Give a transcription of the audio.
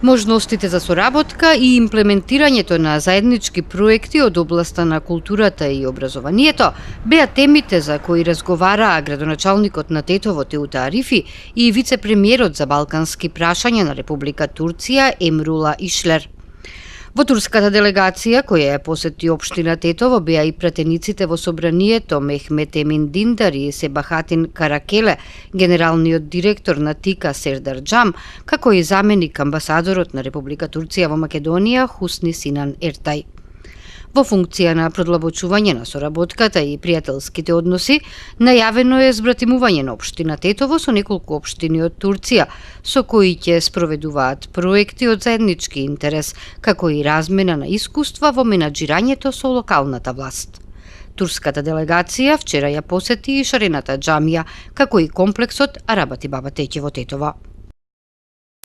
Можностите за соработка и имплементирањето на заеднички проекти од областа на културата и образованието беа темите за кои разговараа градоначалникот на Тетово Теута Арифи и вице-премиерот за балкански прашања на Република Турција Емрула Ишлер. Во турската делегација, која ја посети општина Тетово, беа и пратениците во собранието Мехмет Емин Диндар и Себахатин Каракеле, генералниот директор на ТИКА Сердар Джам, како и заменик амбасадорот на Република Турција во Македонија Хусни Синан Ертай. Во функција на продлабочување на соработката и пријателските односи, најавено е збратимување на општина Тетово со неколку општини од Турција, со кои ќе спроведуваат проекти од заеднички интерес, како и размена на искуства во менаџирањето со локалната власт. Турската делегација вчера ја посети и Шарената џамија, како и комплексот Арабати Баба Теќе во Тетово.